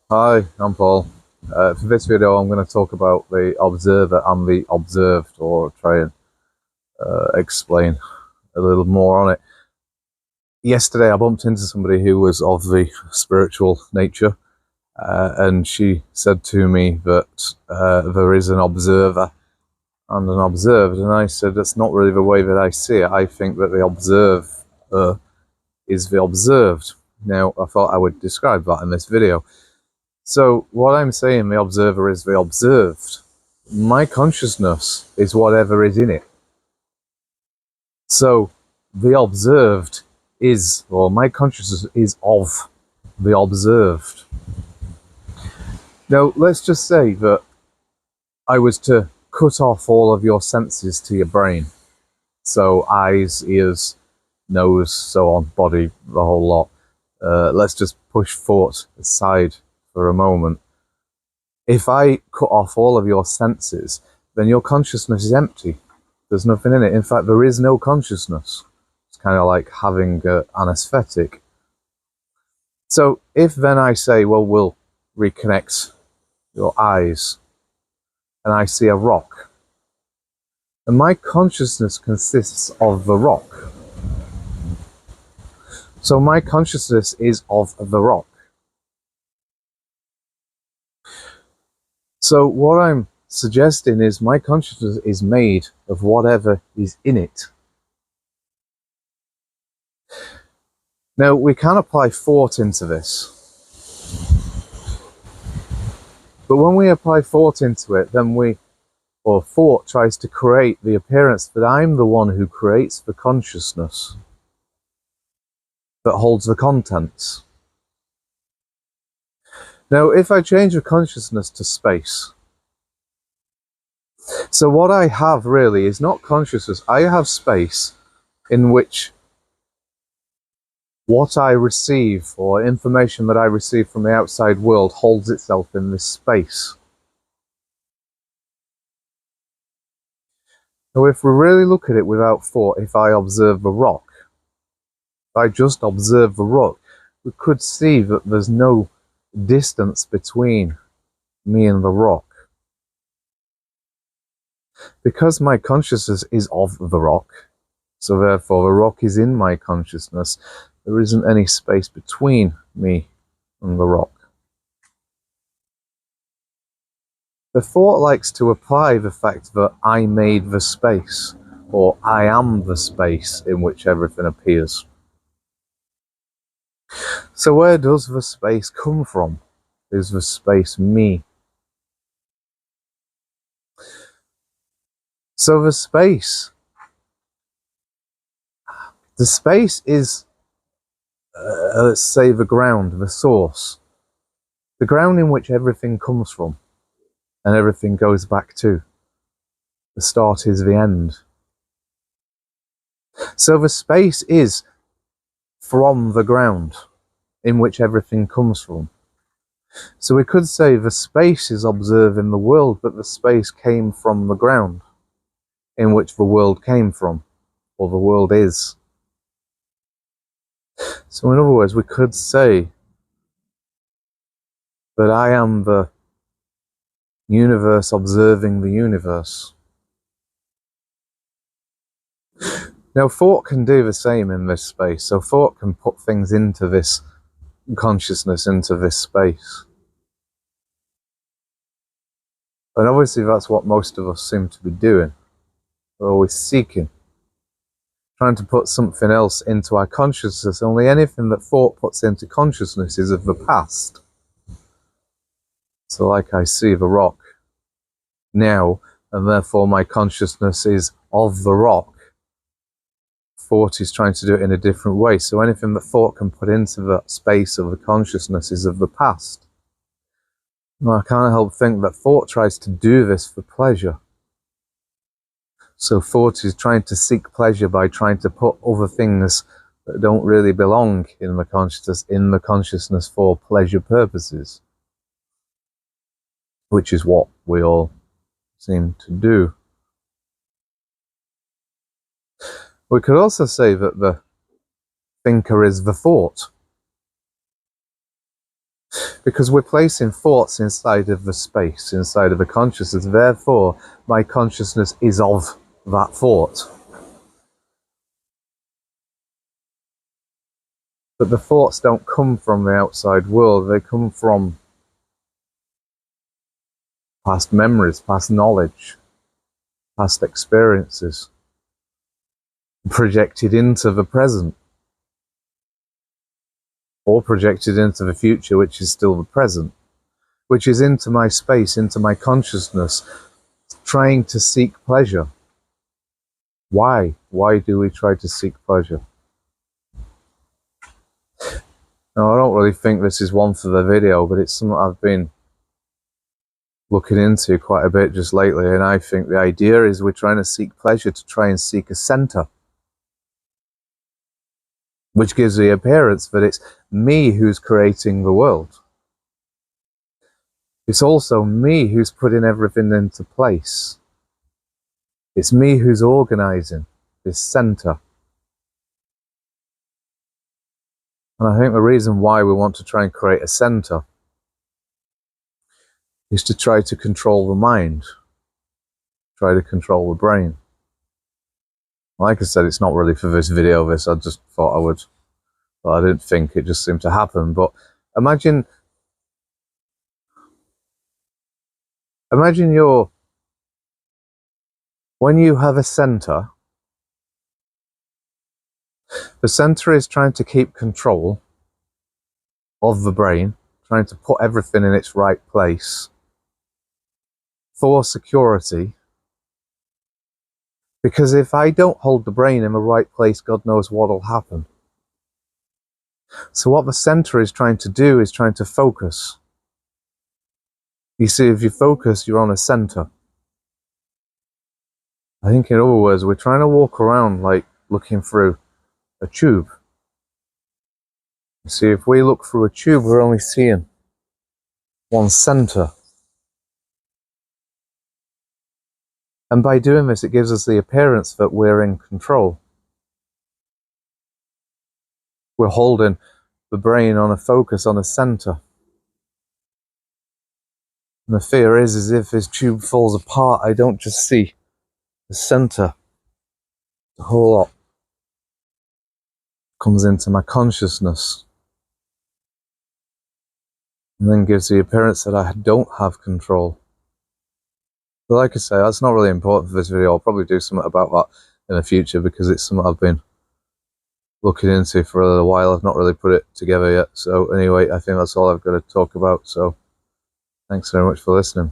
Hi, I'm Paul. For this video, I'm going to talk about the observer and the observed, or try and explain a little more on it. Yesterday, I bumped into somebody who was of the spiritual nature, and she said to me that there is an observer and an observed, and I said that's not really the way that I see it. I think that the observer is the observed. Now, I thought I would describe that in this video. So what I'm saying, the observer is the observed. My consciousness is whatever is in it. So the observed is, or my consciousness is of the observed. Now, let's just say that I was to cut off all of your senses to your brain. So eyes, ears, nose, so on, body, the whole lot. Let's just push thought aside for a moment. If I cut off all of your senses, then your consciousness is empty. There's nothing in it. In fact, there is no consciousness. It's kind of like having an anesthetic. So if then I say, well, we'll reconnect your eyes, and I see a rock, and my consciousness consists of the rock. So my consciousness is of the rock. So what I'm suggesting is my consciousness is made of whatever is in it. Now, we can apply thought into this. But when we apply thought into it, then thought tries to create the appearance that I'm the one who creates the consciousness that holds the contents. Now, if I change the consciousness to space, so what I have really is not consciousness, I have space in which what I receive, or information that I receive from the outside world, holds itself in this space. So if we really look at it without thought, if I observe the rock, if I just observe the rock, we could see that there's no distance between me and the rock. Because my consciousness is of the rock, so therefore the rock is in my consciousness, there isn't any space between me and the rock. The thought likes to apply the fact that I made the space, or I am the space in which everything appears. So where does the space come from? Is the space me? So the space is, let's say, the ground, the source. The ground in which everything comes from, and everything goes back to. The start is the end. So the space is from the ground in which everything comes from. So we could say the space is observing the world, but the space came from the ground in which the world came from, or the world is. So in other words, we could say that I am the universe observing the universe. Now, thought can do the same in this space. So thought can put things into this consciousness, into this space. And obviously that's what most of us seem to be doing. We're always seeking, trying to put something else into our consciousness. Only anything that thought puts into consciousness is of the past. So like I see the rock now, and therefore my consciousness is of the rock. Thought is trying to do it in a different way. So anything that thought can put into the space of the consciousness is of the past. Now, I can't help think that thought tries to do this for pleasure. So thought is trying to seek pleasure by trying to put other things that don't really belong in the consciousness for pleasure purposes, which is what we all seem to do. We could also say that the thinker is the thought, Because we're placing thoughts inside of a space, inside of a consciousness. Therefore, my consciousness is of that thought. But the thoughts don't come from the outside world. They come from past memories, past knowledge, past experiences, projected into the present, or projected into the future, which is still the present, which is into my space, into my consciousness, trying to seek pleasure. Why? Why do we try to seek pleasure? Now, I don't really think this is one for the video, but it's something I've been looking into quite a bit just lately, and I think the idea is we're trying to seek pleasure to try and seek a center, which gives the appearance that it's me who's creating the world. It's also me who's putting everything into place. It's me who's organizing this center. And I think the reason why we want to try and create a center is to try to control the mind, try to control the brain. Like I said, it's not really for this video, I just thought I would, but I didn't think, it just seemed to happen. But imagine when you have a center, the center is trying to keep control of the brain, trying to put everything in its right place for security. Because if I don't hold the brain in the right place, God knows what will happen. So what the center is trying to do is trying to focus. You see, if you focus, you're on a center. I think in other words, we're trying to walk around like looking through a tube. You see, if we look through a tube, we're only seeing one center. And by doing this, it gives us the appearance that we're in control. We're holding the brain on a focus, on a center. And the fear is if this tube falls apart, I don't just see the center. The whole lot comes into my consciousness. And then gives the appearance that I don't have control. But like I say, that's not really important for this video. I'll probably do something about that in the future because it's something I've been looking into for a little while. I've not really put it together yet. So anyway, I think that's all I've got to talk about. So thanks very much for listening.